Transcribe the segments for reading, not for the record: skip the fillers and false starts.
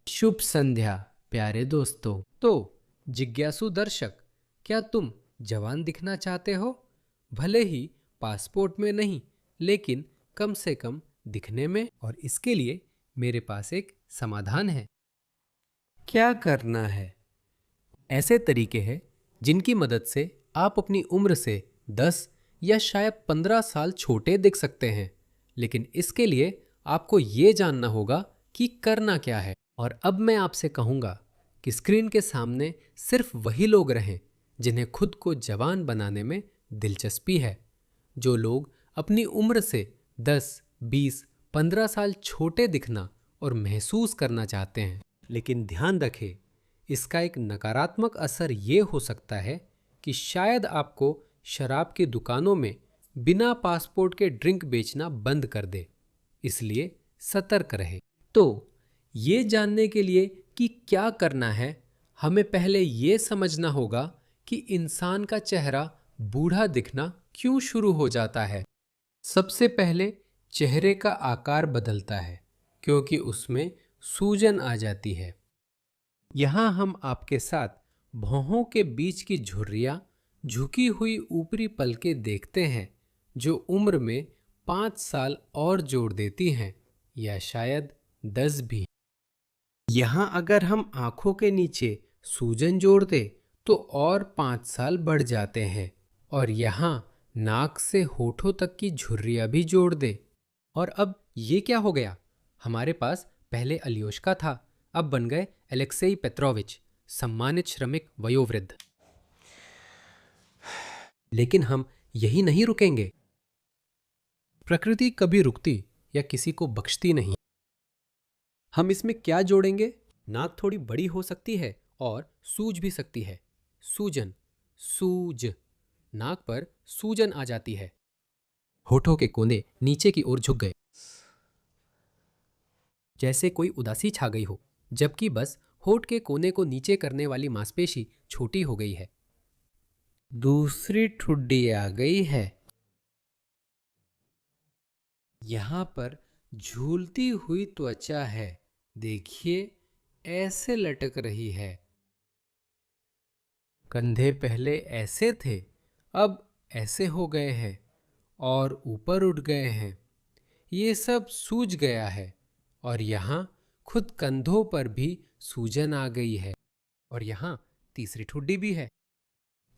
शुभ संध्या प्यारे दोस्तों। तो जिज्ञासु दर्शक, क्या तुम जवान दिखना चाहते हो? भले ही पासपोर्ट में नहीं, लेकिन कम से कम दिखने में। और इसके लिए मेरे पास एक समाधान है। क्या करना है? ऐसे तरीके हैं जिनकी मदद से आप अपनी उम्र से 10 या शायद 15 साल छोटे दिख सकते हैं। लेकिन इसके लिए आपको ये जानना होगा कि करना क्या है। और अब मैं आपसे कहूँगा कि स्क्रीन के सामने सिर्फ वही लोग रहें जिन्हें खुद को जवान बनाने में दिलचस्पी है। जो लोग अपनी उम्र से 10, 20, 15 साल छोटे दिखना और महसूस करना चाहते हैं। लेकिन ध्यान रखें, इसका एक नकारात्मक असर ये हो सकता है कि शायद आपको शराब की दुकानों में बिना पासपोर्ट के ड्रिंक बेचना बंद कर दे। इसलिए सतर्क रहे। तो ये जानने के लिए कि क्या करना है, हमें पहले ये समझना होगा कि इंसान का चेहरा बूढ़ा दिखना क्यों शुरू हो जाता है। सबसे पहले चेहरे का आकार बदलता है क्योंकि उसमें सूजन आ जाती है। यहाँ हम आपके साथ भौहों के बीच की झुर्रियाँ, झुकी हुई ऊपरी पलकें देखते हैं जो उम्र में 5 साल और जोड़ देती हैं, या शायद 10 भी। यहाँ अगर हम आंखों के नीचे सूजन जोड़ दें तो और 5 साल बढ़ जाते हैं। और यहाँ नाक से होठों तक की झुर्रियाँ भी जोड़ दें। और अब ये क्या हो गया? हमारे पास पहले अलियोश्का था, अब बन गए एलेक्सेई पेत्रोविच, सम्मानित श्रमिक वयोवृद्ध। लेकिन हम यही नहीं रुकेंगे। प्रकृति कभी रुकती या किसी को बख्शती नहीं। हम इसमें क्या जोड़ेंगे? नाक थोड़ी बड़ी हो सकती है और सूज भी सकती है। सूजन, सूज, नाक पर सूजन आ जाती है। होठों के कोने नीचे की ओर झुक गए, जैसे कोई उदासी छा गई हो, जबकि बस होठ के कोने को नीचे करने वाली मांसपेशी छोटी हो गई है। दूसरी ठुड्डी आ गई है। यहां पर झूलती हुई त्वचा है, देखिए ऐसे लटक रही है। कंधे पहले ऐसे थे, अब ऐसे हो गए हैं और ऊपर उठ गए हैं। ये सब सूज गया है। और यहाँ खुद कंधों पर भी सूजन आ गई है। और यहाँ तीसरी ठुड्डी भी है।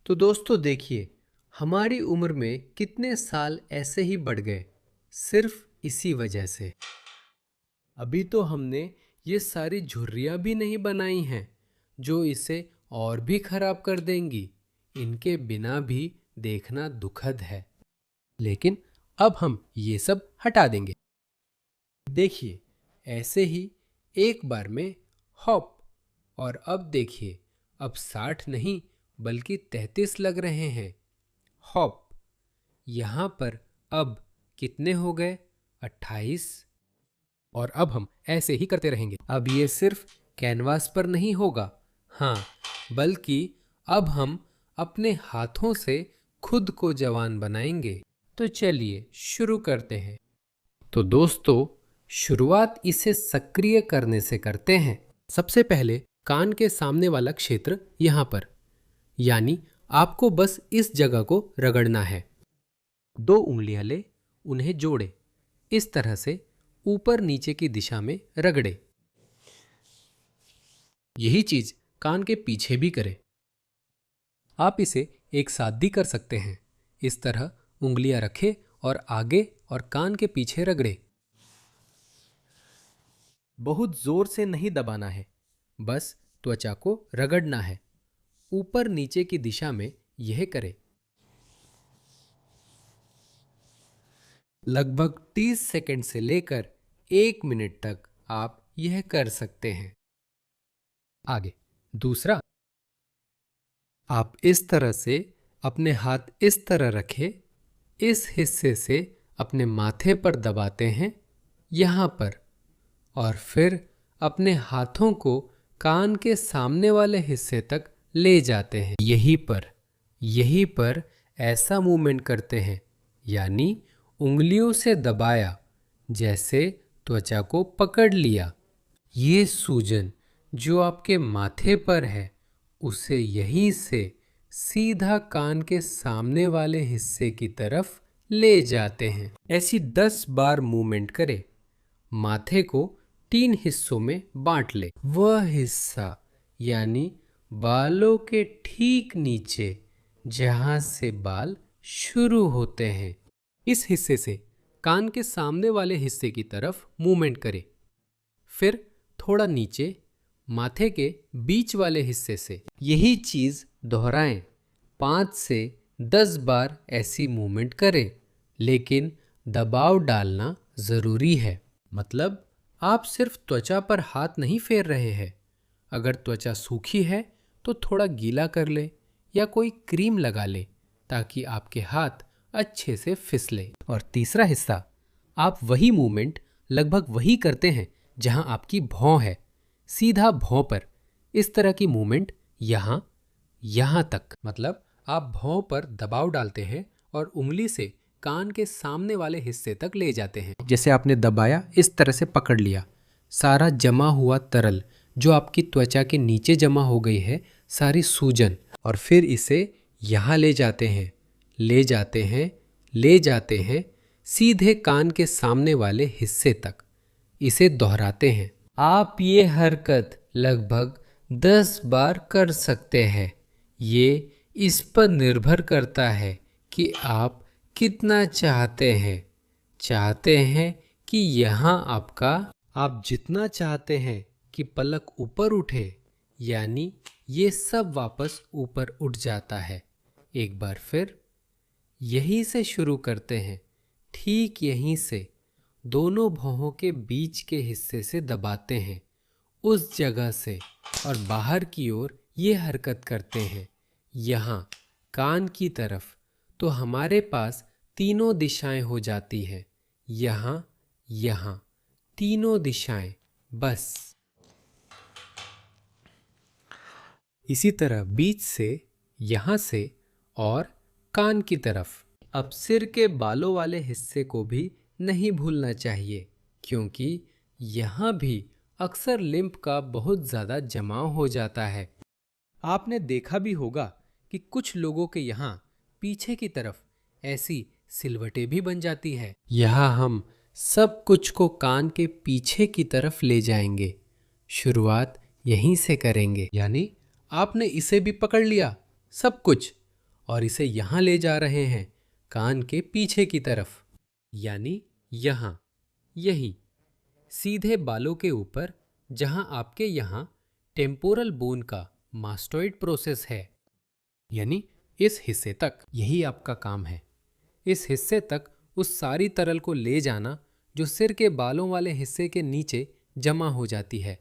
तो दोस्तों देखिए, हमारी उम्र में कितने साल ऐसे ही बढ़ गए, सिर्फ इसी वजह से। अभी तो हमने ये सारी झुर्रियाँ भी नहीं बनाई हैं जो इसे और भी खराब कर देंगी। इनके बिना भी देखना दुखद है। लेकिन अब हम ये सब हटा देंगे। देखिए, ऐसे ही एक बार में हॉप। और अब देखिए, अब 60 नहीं बल्कि 33 लग रहे हैं। हॉप। यहाँ पर अब कितने हो गए? 28। और अब हम ऐसे ही करते रहेंगे। अब ये सिर्फ कैनवास पर नहीं होगा, हाँ, बल्कि अब हम अपने हाथों से खुद को जवान बनाएंगे। तो चलिए शुरू करते हैं। तो दोस्तों, शुरुआत इसे सक्रिय करने से करते हैं। सबसे पहले कान के सामने वाला क्षेत्र यहाँ पर, यानी आपको बस इस जगह को रगड़ना है। 2 उंगलियां ले, उन्हें जोड़े, इस तरह से ऊपर नीचे की दिशा में रगड़े। यही चीज कान के पीछे भी करें। आप इसे एक साथ भी कर सकते हैं। इस तरह उंगलियां रखें और आगे और कान के पीछे रगड़े। बहुत जोर से नहीं दबाना है, बस त्वचा को रगड़ना है। ऊपर नीचे की दिशा में यह करें। लगभग 30 सेकंड से लेकर 1 मिनट तक आप यह कर सकते हैं। आगे दूसरा, आप इस तरह से अपने हाथ इस तरह रखें, इस हिस्से से अपने माथे पर दबाते हैं, यहाँ पर, और फिर अपने हाथों को कान के सामने वाले हिस्से तक ले जाते हैं। यहीं पर ऐसा मूवमेंट करते हैं, यानी उंगलियों से दबाया, जैसे त्वचा को पकड़ लिया। ये सूजन जो आपके माथे पर है उसे यहीं से सीधा कान के सामने वाले हिस्से की तरफ ले जाते हैं। ऐसी 10 बार मूवमेंट करें। माथे को 3 हिस्सों में बांट ले। वह हिस्सा यानी बालों के ठीक नीचे जहां से बाल शुरू होते हैं, इस हिस्से से कान के सामने वाले हिस्से की तरफ मूवमेंट करें। फिर थोड़ा नीचे माथे के बीच वाले हिस्से से। यही चीज दोहराएं। 5 से 10 बार ऐसी मूवमेंट करें, लेकिन दबाव डालना जरूरी है। मतलब आप सिर्फ त्वचा पर हाथ नहीं फेर रहे हैं। अगर त्वचा सूखी है तो थोड़ा गीला कर ले या कोई क्रीम लगा ले ताकि आपके हाथ अच्छे से फिसले। और तीसरा हिस्सा, आप वही मूवमेंट लगभग वही करते हैं जहां आपकी भौं है। सीधा भौं पर इस तरह की मूवमेंट यहां तक। मतलब आप भौं पर दबाव डालते हैं और उंगली से कान के सामने वाले हिस्से तक ले जाते हैं। जैसे आपने दबाया, इस तरह से पकड़ लिया। सारा जमा हुआ तरल जो आपकी त्वचा के नीचे जमा हो गई है, सारी सूजन, और फिर इसे यहाँ ले जाते हैं, ले जाते हैं, ले जाते हैं सीधे कान के सामने वाले हिस्से तक। इसे दोहराते हैं। आप ये हरकत लगभग 10 बार कर सकते हैं। ये इस पर निर्भर करता है कि आप कितना चाहते हैं कि यहाँ आप जितना चाहते हैं कि पलक ऊपर उठे, यानी ये सब वापस ऊपर उठ जाता है। एक बार फिर यहीं से शुरू करते हैं। ठीक यहीं से दोनों भौहों के बीच के हिस्से से दबाते हैं, उस जगह से, और बाहर की ओर ये हरकत करते हैं। यहाँ कान की तरफ तो हमारे पास तीनों दिशाएं हो जाती हैं। यहाँ तीनों दिशाएं बस। इसी तरह बीच से, यहाँ से और कान की तरफ। अब सिर के बालों वाले हिस्से को भी नहीं भूलना चाहिए, क्योंकि यहाँ भी अक्सर लिम्फ का बहुत ज़्यादा जमाव हो जाता है। आपने देखा भी होगा कि कुछ लोगों के यहाँ पीछे की तरफ ऐसी सिलवटें भी बन जाती है। यहाँ हम सब कुछ को कान के पीछे की तरफ ले जाएंगे। शुरुआत यहीं से करेंगे। यानी आपने इसे भी पकड़ लिया, सब कुछ, और इसे यहाँ ले जा रहे हैं कान के पीछे की तरफ, यानी यहाँ, यहीं सीधे बालों के ऊपर, जहाँ आपके यहाँ टेम्पोरल बोन का मास्टोइड प्रोसेस है, यानी इस हिस्से तक। यही आपका काम है, इस हिस्से तक उस सारी तरल को ले जाना जो सिर के बालों वाले हिस्से के नीचे जमा हो जाती है।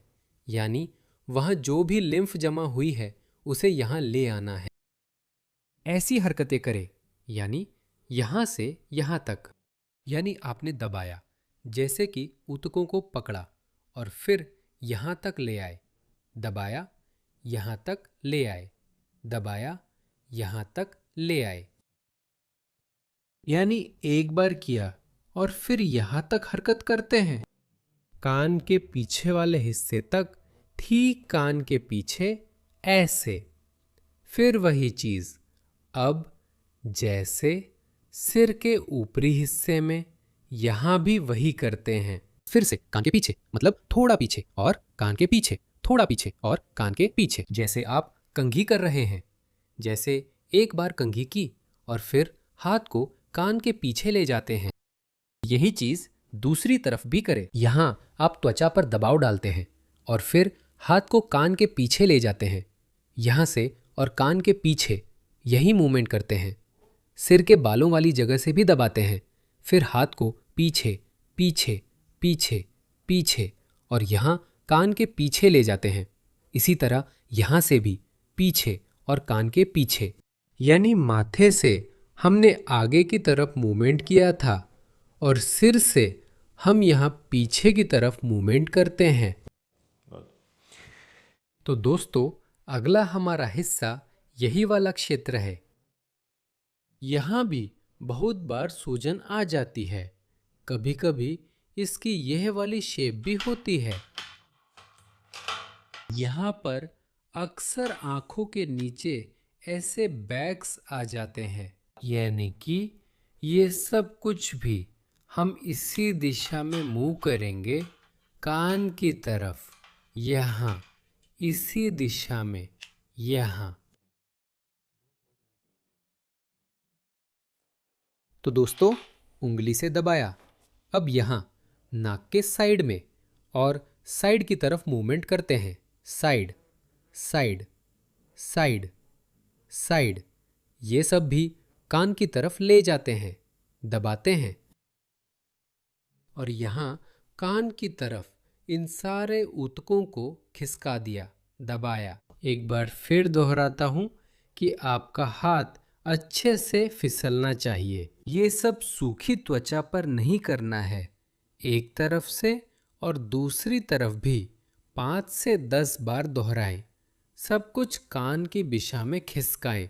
यानी वहाँ जो भी लिम्फ जमा हुई है उसे यहाँ ले आना है। ऐसी हरकतें करें, यानी यहाँ से यहाँ तक। यानी आपने दबाया, जैसे कि ऊतकों को पकड़ा और फिर यहाँ तक ले आए, दबाया, यहाँ तक ले आए, दबाया, यहाँ तक ले आए। यानी एक बार किया और फिर यहाँ तक हरकत करते हैं, कान के पीछे वाले हिस्से तक, ठीक कान के पीछे, ऐसे। फिर वही चीज, अब जैसे सिर के ऊपरी हिस्से में, यहां भी वही करते हैं। फिर से कान के पीछे, मतलब थोड़ा पीछे, और कान के पीछे, थोड़ा पीछे, और कान के पीछे। जैसे आप कंघी कर रहे हैं। जैसे एक बार कंघी की और फिर हाथ को कान के पीछे ले जाते हैं। यही चीज दूसरी तरफ भी करें। यहां आप त्वचा पर दबाव डालते हैं और फिर हाथ को कान के पीछे ले जाते हैं, यहां से और कान के पीछे, यही मूवमेंट करते हैं। सिर के बालों वाली जगह से भी दबाते हैं, फिर हाथ को पीछे पीछे पीछे पीछे और यहाँ कान के पीछे ले जाते हैं। इसी तरह यहाँ से भी पीछे और कान के पीछे। यानी माथे से हमने आगे की तरफ मूवमेंट किया था और सिर से हम यहाँ पीछे की तरफ मूवमेंट करते हैं। तो दोस्तों, अगला हमारा हिस्सा यही वाला क्षेत्र है। यहाँ भी बहुत बार सूजन आ जाती है। कभी कभी इसकी यह वाली शेप भी होती है। यहाँ पर अक्सर आंखों के नीचे ऐसे बैग्स आ जाते हैं, यानी कि ये सब कुछ भी हम इसी दिशा में मूव करेंगे, कान की तरफ, यहाँ, इसी दिशा में, यहाँ। तो दोस्तों, उंगली से दबाया। अब यहाँ नाक के साइड में और साइड की तरफ मूवमेंट करते हैं। Side, side, side, side. ये सब भी कान की तरफ ले जाते हैं, दबाते हैं। और यहाँ कान की तरफ इन सारे ऊतकों को खिसका दिया, दबाया। एक बार फिर दोहराता हूँ कि आपका हाथ अच्छे से फिसलना चाहिए। ये सब सूखी त्वचा पर नहीं करना है। एक तरफ से और दूसरी तरफ भी 5 से 10 बार दोहराएं। सब कुछ कान की दिशा में खिसकाएं।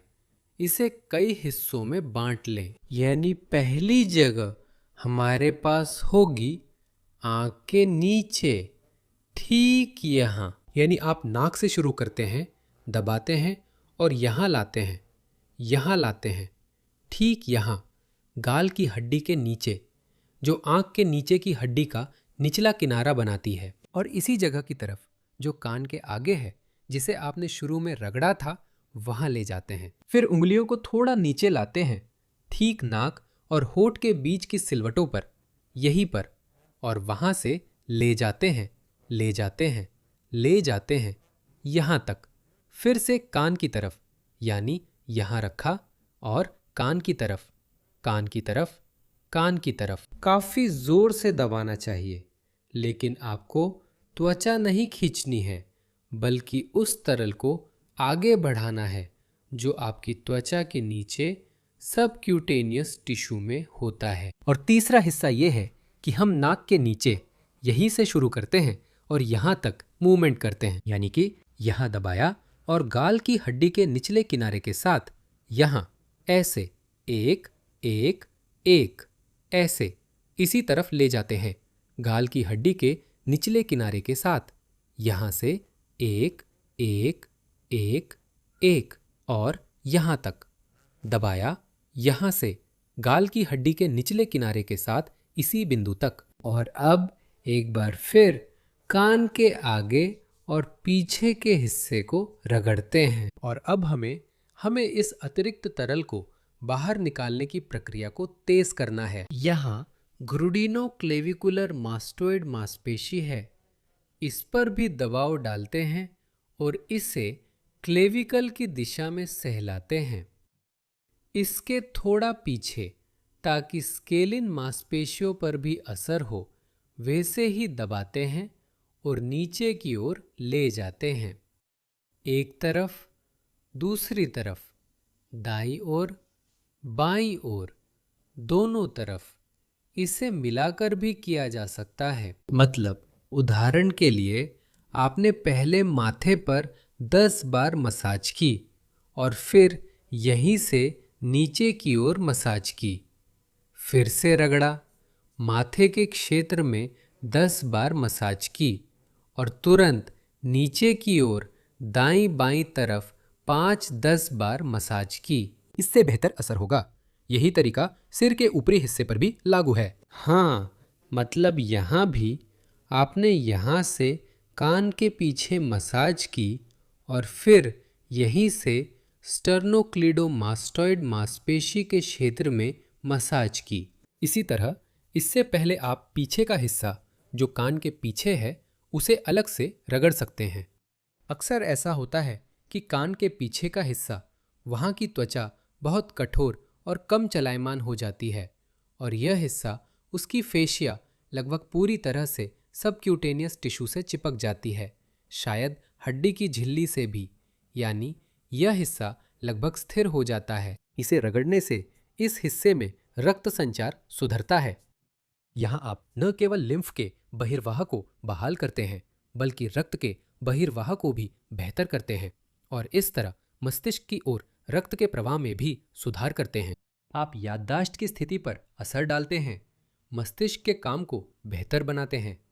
इसे कई हिस्सों में बांट लें। यानी पहली जगह हमारे पास होगी आंख के नीचे, ठीक यहाँ। यानी आप नाक से शुरू करते हैं, दबाते हैं और यहाँ लाते हैं, यहाँ लाते हैं, ठीक यहाँ, गाल की हड्डी के नीचे, जो आंख के नीचे की हड्डी का निचला किनारा बनाती है। और इसी जगह की तरफ जो कान के आगे है, जिसे आपने शुरू में रगड़ा था, वहां ले जाते हैं। फिर उंगलियों को थोड़ा नीचे लाते हैं, ठीक नाक और होठ के बीच की सिलवटों पर, यहीं पर, और वहां से ले जाते हैं, ले जाते हैं, ले जाते हैं, यहां तक। फिर से कान की तरफ, यानी यहां रखा और कान की तरफ, कान की तरफ, कान की तरफ। काफी जोर से दबाना चाहिए, लेकिन आपको त्वचा नहीं खींचनी है, बल्कि उस तरल को आगे बढ़ाना है जो आपकी त्वचा के नीचे सबक्यूटेनियस टिश्यू में होता है। और तीसरा हिस्सा यह है कि हम नाक के नीचे यहीं से शुरू करते हैं और यहाँ तक मूवमेंट करते हैं। यानी कि यहाँ दबाया और गाल की हड्डी के निचले किनारे के साथ यहाँ ऐसे, एक, एक, एक, ऐसे इसी तरफ ले जाते हैं। गाल की हड्डी के निचले किनारे के साथ यहाँ से एक, एक, एक, एक, और यहाँ तक दबाया। यहाँ से गाल की हड्डी के निचले किनारे के साथ इसी बिंदु तक। और अब एक बार फिर कान के आगे और पीछे के हिस्से को रगड़ते हैं। और अब हमें इस अतिरिक्त तरल को बाहर निकालने की प्रक्रिया को तेज करना है। यहाँ ग्रुडिनो-क्लेविकुलर मास्टोइड मांसपेशी है, इस पर भी दबाव डालते हैं और इसे क्लेविकल की दिशा में सहलाते हैं। इसके थोड़ा पीछे, ताकि स्केलिन मांसपेशियों पर भी असर हो, वैसे ही दबाते हैं और नीचे की ओर ले जाते हैं। एक तरफ, दूसरी तरफ, दाईं ओर, बाईं ओर, दोनों तरफ। इसे मिलाकर भी किया जा सकता है। मतलब उदाहरण के लिए आपने पहले माथे पर 10 बार मसाज की और फिर यहीं से नीचे की ओर मसाज की, फिर से रगड़ा, माथे के क्षेत्र में 10 बार मसाज की और तुरंत नीचे की ओर दाईं बाईं तरफ 5-10 बार मसाज की। इससे बेहतर असर होगा। यही तरीका सिर के ऊपरी हिस्से पर भी लागू है। हाँ, मतलब यहाँ भी आपने यहाँ से कान के पीछे मसाज की और फिर यहीं से स्टर्नोक्लीडोमास्टोइड मांसपेशी के क्षेत्र में मसाज की। इसी तरह इससे पहले आप पीछे का हिस्सा जो कान के पीछे है उसे अलग से रगड़ सकते हैं। अक्सर ऐसा होता है कि कान के पीछे का हिस्सा, वहाँ की त्वचा बहुत कठोर और कम चलायमान हो जाती है और यह हिस्सा उसकी फेशिया लगभग पूरी तरह से सबक्यूटेनियस टिश्यू से चिपक जाती है, शायद हड्डी की झिल्ली से भी। यानी यह हिस्सा लगभग स्थिर हो जाता है। इसे रगड़ने से इस हिस्से में रक्त संचार सुधरता है। यहाँ आप न केवल लिम्फ के बहिर्वाह को बहाल करते हैं, बल्कि रक्त के बहिर्वाह को भी बेहतर करते हैं और इस तरह मस्तिष्क की ओर रक्त के प्रवाह में भी सुधार करते हैं। आप याददाश्त की स्थिति पर असर डालते हैं, मस्तिष्क के काम को बेहतर बनाते हैं।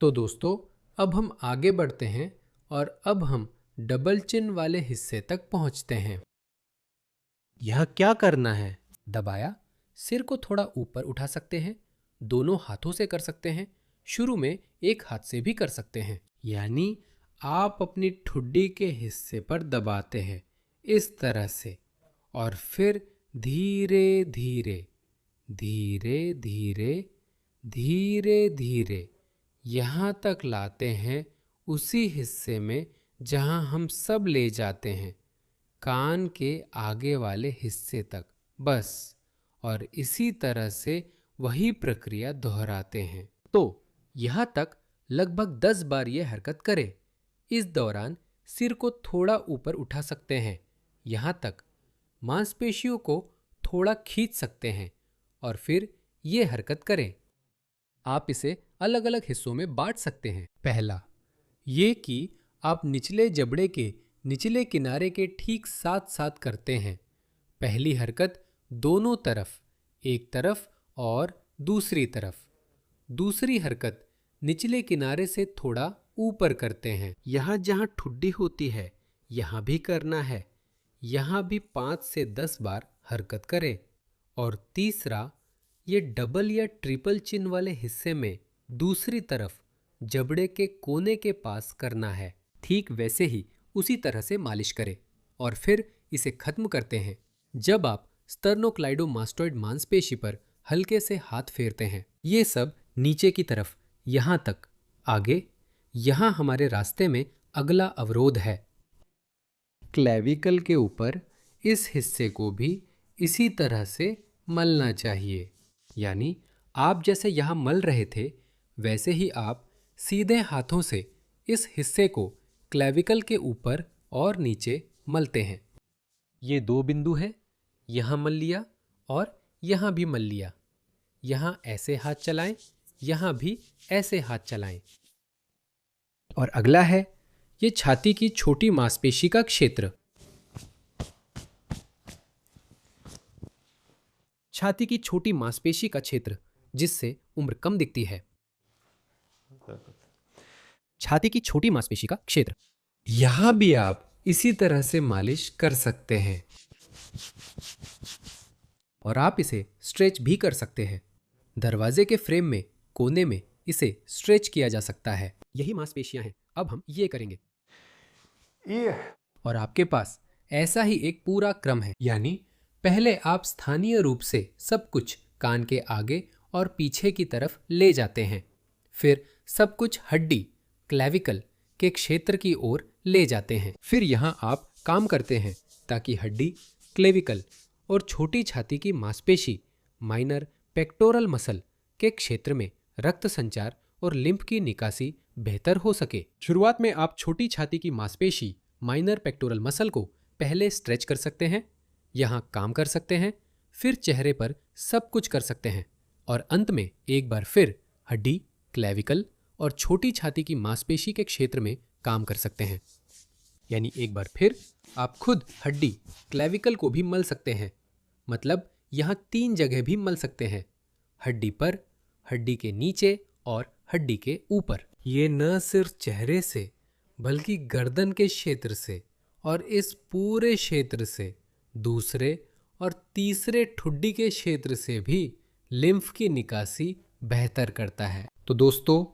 तो दोस्तों, अब हम आगे बढ़ते हैं और अब हम डबल चिन वाले हिस्से तक पहुंचते हैं। यह क्या करना है? दबाया, सिर को थोड़ा ऊपर उठा सकते हैं, दोनों हाथों से कर सकते हैं, शुरू में एक हाथ से भी कर सकते हैं। यानी आप अपनी ठुड्डी के हिस्से पर दबाते हैं इस तरह से, और फिर धीरे धीरे धीरे धीरे धीरे धीरे यहाँ तक लाते हैं उसी हिस्से में जहाँ हम सब ले जाते हैं, कान के आगे वाले हिस्से तक, बस। और इसी तरह से वही प्रक्रिया दोहराते हैं। तो यहाँ तक लगभग 10 बार ये हरकत करें। इस दौरान सिर को थोड़ा ऊपर उठा सकते हैं, यहाँ तक मांसपेशियों को थोड़ा खींच सकते हैं और फिर ये हरकत करें। आप इसे अलग अलग हिस्सों में बांट सकते हैं। पहला, ये कि आप निचले जबड़े के निचले किनारे के ठीक साथ साथ करते हैं। पहली हरकत दोनों तरफ, एक तरफ और दूसरी तरफ। दूसरी हरकत निचले किनारे से थोड़ा ऊपर करते हैं। यहाँ जहाँ ठुड्डी होती है यहाँ भी करना है। यहाँ भी 5 से 10 बार हरकत करें। और तीसरा, ये डबल या ट्रिपल चिन वाले हिस्से में दूसरी तरफ जबड़े के कोने के पास करना है। ठीक वैसे ही उसी तरह से मालिश करें और फिर इसे खत्म करते हैं जब आप स्टर्नोक्लाइडोमास्टोइड मांसपेशी पर हल्के से हाथ फेरते हैं। ये सब नीचे की तरफ यहाँ तक आगे। यहाँ हमारे रास्ते में अगला अवरोध है। क्लेविकल के ऊपर इस हिस्से को भी इसी तरह से मलना चाहिए। यानी आप जैसे यहाँ मल रहे थे वैसे ही आप सीधे हाथों से इस हिस्से को क्लेविकल के ऊपर और नीचे मलते हैं। ये 2 बिंदु हैं, यहाँ मल लिया और यहाँ भी मल लिया। यहाँ ऐसे हाथ चलाएं, यहाँ भी ऐसे हाथ चलाएं। और अगला है ये छाती की छोटी मांसपेशी का क्षेत्र। छाती की छोटी मांसपेशी का क्षेत्र जिससे उम्र कम दिखती है। छाती की छोटी मांसपेशी का क्षेत्र। यहां भी आप इसी तरह से मालिश कर सकते हैं और आप इसे स्ट्रेच भी कर सकते हैं। दरवाजे के फ्रेम में कोने में इसे स्ट्रेच किया जा सकता है। यही मांसपेशियां हैं। अब हम ये करेंगे। और आपके पास ऐसा ही एक पूरा क्रम है। यानी पहले आप स्थानीय रूप से सब कुछ कान के आगे और पीछे की तरफ ले जाते हैं, फिर सब कुछ हड्डी क्लेविकल के क्षेत्र की ओर ले जाते हैं। फिर यहाँ आप काम करते हैं ताकि हड्डी क्लेविकल और छोटी छाती की मांसपेशी माइनर पेक्टोरल मसल के क्षेत्र में रक्त संचार और लिम्फ की निकासी बेहतर हो सके। शुरुआत में आप छोटी छाती की मांसपेशी माइनर पेक्टोरल मसल को पहले स्ट्रेच कर सकते हैं, यहाँ काम कर सकते हैं, फिर चेहरे पर सब कुछ कर सकते हैं और अंत में एक बार फिर हड्डी क्लेविकल और छोटी छाती की मांसपेशी के क्षेत्र में काम कर सकते हैं। यानी एक बार फिर आप खुद हड्डी क्लेविकल को भी मल सकते हैं। मतलब यहाँ 3 जगह भी मल सकते हैं, हड्डी पर, हड्डी के नीचे और हड्डी के ऊपर। ये न सिर्फ चेहरे से बल्कि गर्दन के क्षेत्र से और इस पूरे क्षेत्र से दूसरे और तीसरे ठुड्डी के क्षेत्र से भी लिम्फ की निकासी बेहतर करता है। तो दोस्तों,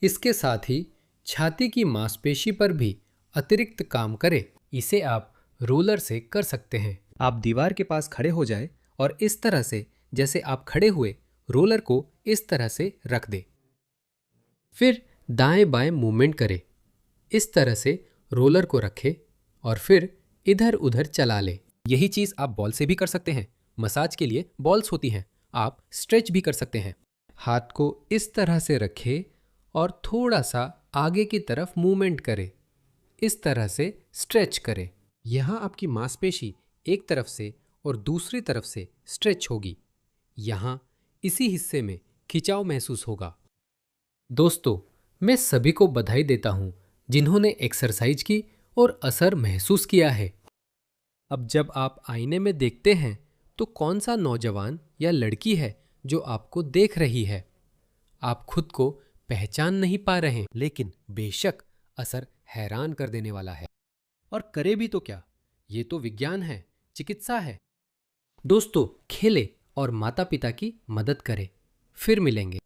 इसके साथ ही छाती की मांसपेशी पर भी अतिरिक्त काम करें। इसे आप रोलर से कर सकते हैं। आप दीवार के पास खड़े हो जाए और इस तरह से जैसे आप खड़े हुए रोलर को इस तरह से रख दें। फिर दाएं बाएं मूवमेंट करें। इस तरह से रोलर को रखें और फिर इधर उधर चला लें। यही चीज़ आप बॉल से भी कर सकते हैं। मसाज के लिए बॉल्स होती हैं। आप स्ट्रेच भी कर सकते हैं। हाथ को इस तरह से रखें और थोड़ा सा आगे की तरफ मूवमेंट करें। इस तरह से स्ट्रेच करें। यहाँ आपकी मांसपेशी एक तरफ से और दूसरी तरफ से स्ट्रेच होगी। यहाँ इसी हिस्से में खिंचाव महसूस होगा। दोस्तों, मैं सभी को बधाई देता हूँ जिन्होंने एक्सरसाइज की और असर महसूस किया है। अब जब आप आईने में देखते हैं तो कौन सा नौजवान या लड़की है जो आपको देख रही है? आप खुद को पहचान नहीं पा रहे हैं, लेकिन बेशक असर हैरान कर देने वाला है। और करे भी तो क्या, ये तो विज्ञान है, चिकित्सा है। दोस्तों, खेले और माता पिता की मदद करें। फिर मिलेंगे।